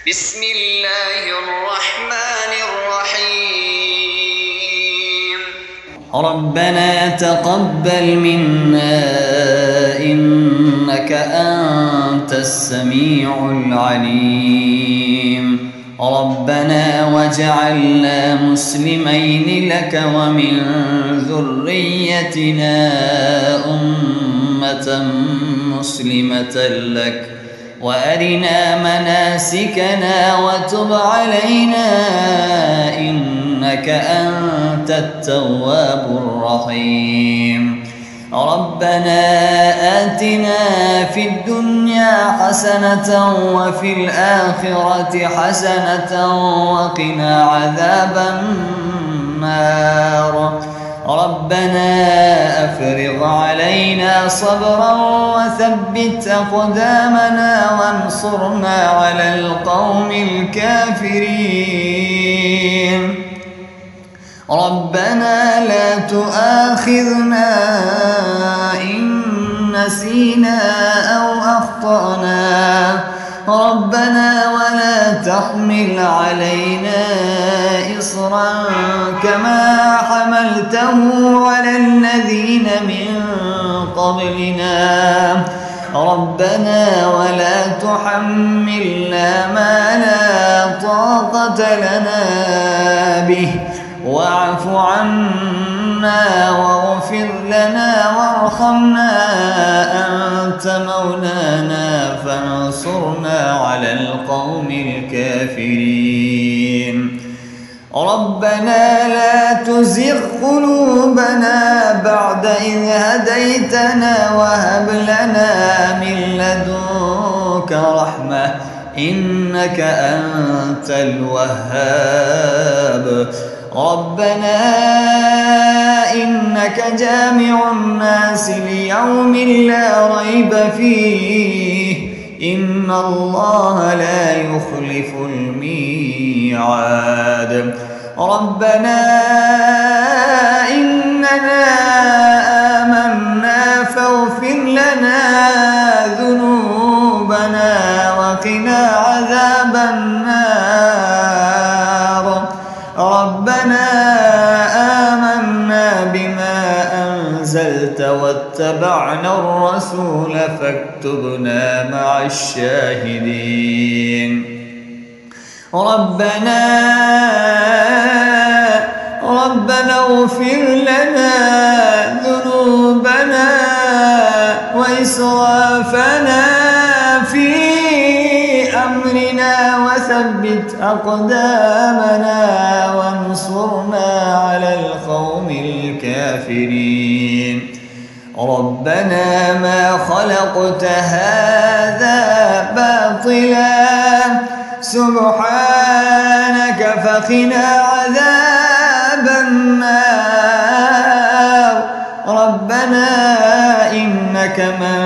بسم الله الرحمن الرحيم. ربنا تقبل منا إنك أنت السميع العليم. ربنا واجعلنا مسلمين لك ومن ذريتنا أمة مسلمة لك وأرنا مناسكنا وتب علينا إنك أنت التواب الرحيم. ربنا آتنا في الدنيا حسنة وفي الآخرة حسنة وقنا عذاب النار. ربنا أفرغ علينا صبرا وثبت أقدامنا وانصرنا على القوم الكافرين. ربنا لا تؤاخذنا إن نسينا أو أخطأنا. ربنا ولا تحمل علينا إصرا كما حملته على الذين من قبلنا. ربنا ولا تحملنا ما لا طاقة لنا به واعف عنا واغفر لنا وارحمنا أنت مولانا فانصرنا على القوم الكافرين. ربنا لا تزغ قلوبنا بعد إذ هديتنا وهب لنا من لدنك رحمة إنك أنت الوهاب. ربنا إنك جامع الناس ليوم لا ريب فيه إن الله لا يخلف الميعاد. ربنا إننا آمنا فاغفر لنا ذنوبنا وقنا عذاب النار. ربنا آمنا بما أنزلت واتبعنا الرسول فاكتبنا مع الشاهدين. ربنا اغفر لنا ذنوبنا وإسرافنا في أمرنا وثبت أقدامنا وانصرنا على القوم الكافرين. ربنا ما خلقت هذا باطلا سبحانك فقنا عذاب النار. ربنا إنك من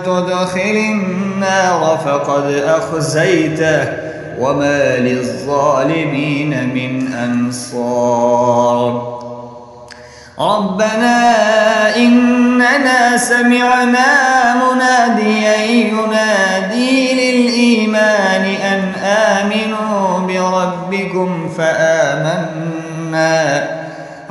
تدخل النار فقد أخزيته وما للظالمين من أنصار. ربنا إننا سمعنا مناديا ينادي للإيمان أن آمنوا بربكم فآمنا.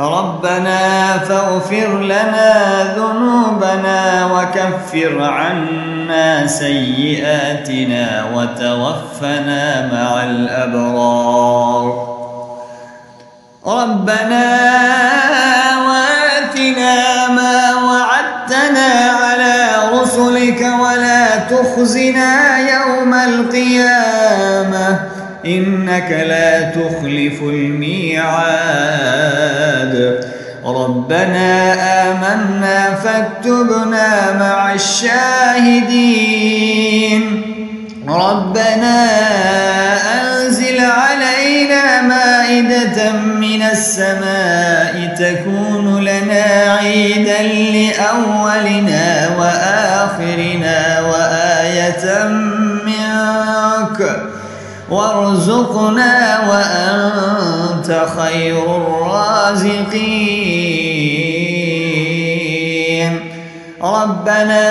ربنا فاغفر لنا ذنوبنا وكفر عنا سيئاتنا وتوفنا مع الأبرار. ربنا وآتنا ما وعدتنا على رسلك ولا تخزنا يوم القيامة إنك لا تخلف الميعاد. ربنا آمنا فاكتبنا مع الشاهدين. ربنا أنزل علينا مائدة من السماء تكون لنا عيدا لأولنا وآخرنا وآية منك وارزقنا وأنت خير الرازقين. ربنا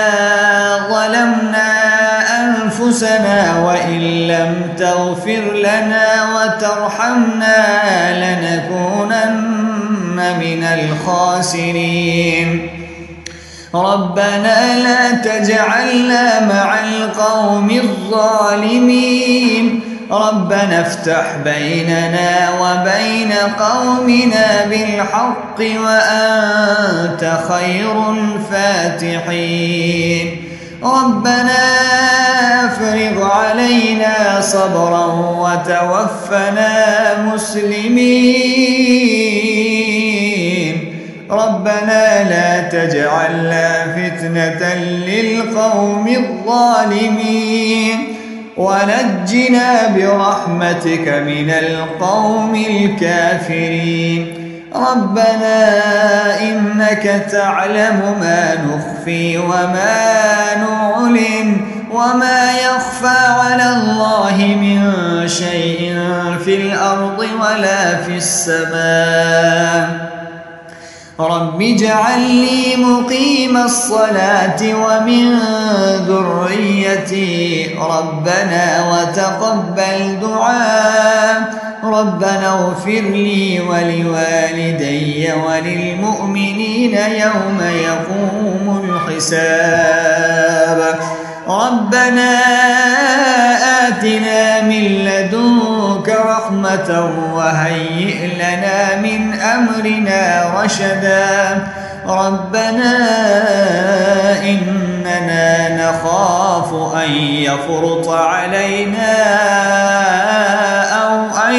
ظلمنا أنفسنا وإن لم تغفر لنا وترحمنا لنكونن من الخاسرين. ربنا لا تجعلنا مع القوم الظالمين. ربنا افتح بيننا وبين قومنا بالحق وأنت خير الفاتحين. ربنا افرغ علينا صبرا وتوفنا مسلمين. ربنا لا تجعلنا فتنة للقوم الظالمين ونجنا برحمتك من القوم الكافرين. ربنا إنك تعلم ما نخفي وما نعلن وما يخفى على الله من شيء في الأرض ولا في السماء. رب اجعل لي مقيم الصلاة ومن ذريتي ربنا وتقبل دعاء. ربنا اغفر لي ولوالدي وللمؤمنين يوم يقوم الحساب. ربنا آتنا من لدنك رحمة وهيئ لنا من أمرنا رشدا. ربنا إننا نخاف أن يفرط علينا أو أن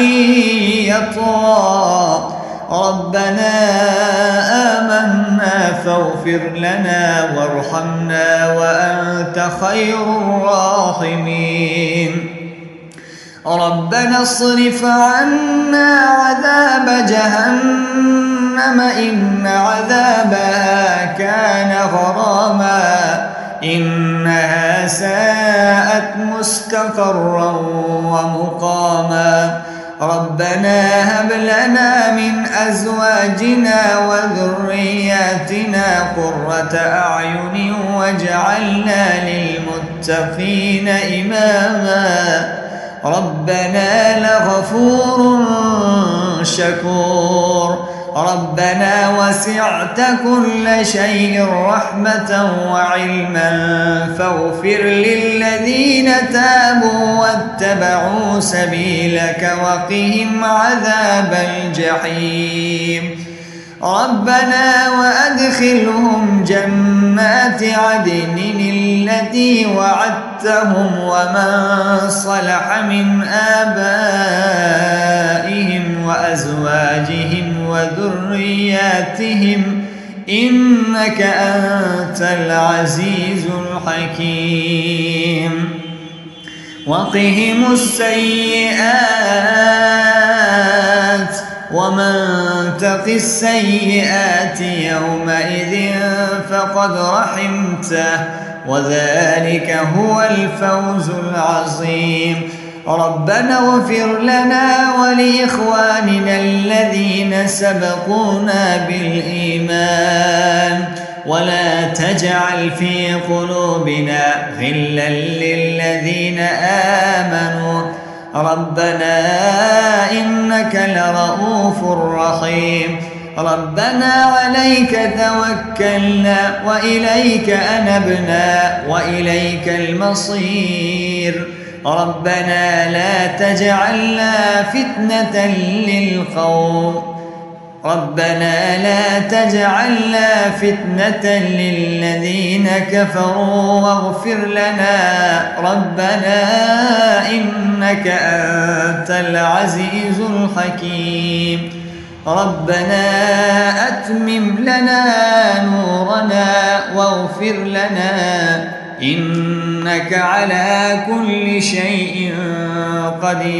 يطغى. ربنا آمنا فاغفر لنا وارحمنا وأنت خير الراحمين. ربنا اصرف عنا عذاب جهنم إن عذابها كان غراما إنها ساءت مستقرا ومقاما. ربنا هب لنا من أزواجنا وذرياتنا قرة أعين واجعلنا للمتقين إماما. ربنا لغفور شكور. ربنا وسعت كل شيء رحمة وعلما فاغفر للذين تابوا واتبعوا سبيلك وقهم عذاب الجحيم. ربنا وأدخلهم جنات عدن التي وعدتهم ومن صلح من آبائهم وأزواجهم وذرياتهم إنك أنت العزيز الحكيم. وقهم السيئات ومن تق السيئات يومئذ فقد رحمته وذلك هو الفوز العظيم. ربنا اغفر لنا ولإخواننا الذين سبقونا بالإيمان ولا تجعل في قلوبنا غلا للذين آمنوا ربنا إنك لرؤوف رحيم. ربنا عليك توكلنا وإليك أنبنا وإليك المصير. ربنا لا تجعلنا فتنة للقوم ربنا لا تجعلنا فتنة للذين كفروا واغفر لنا ربنا إنك أنت العزيز الحكيم. ربنا أتمم لنا نورنا واغفر لنا إنك على كل شيء قدير.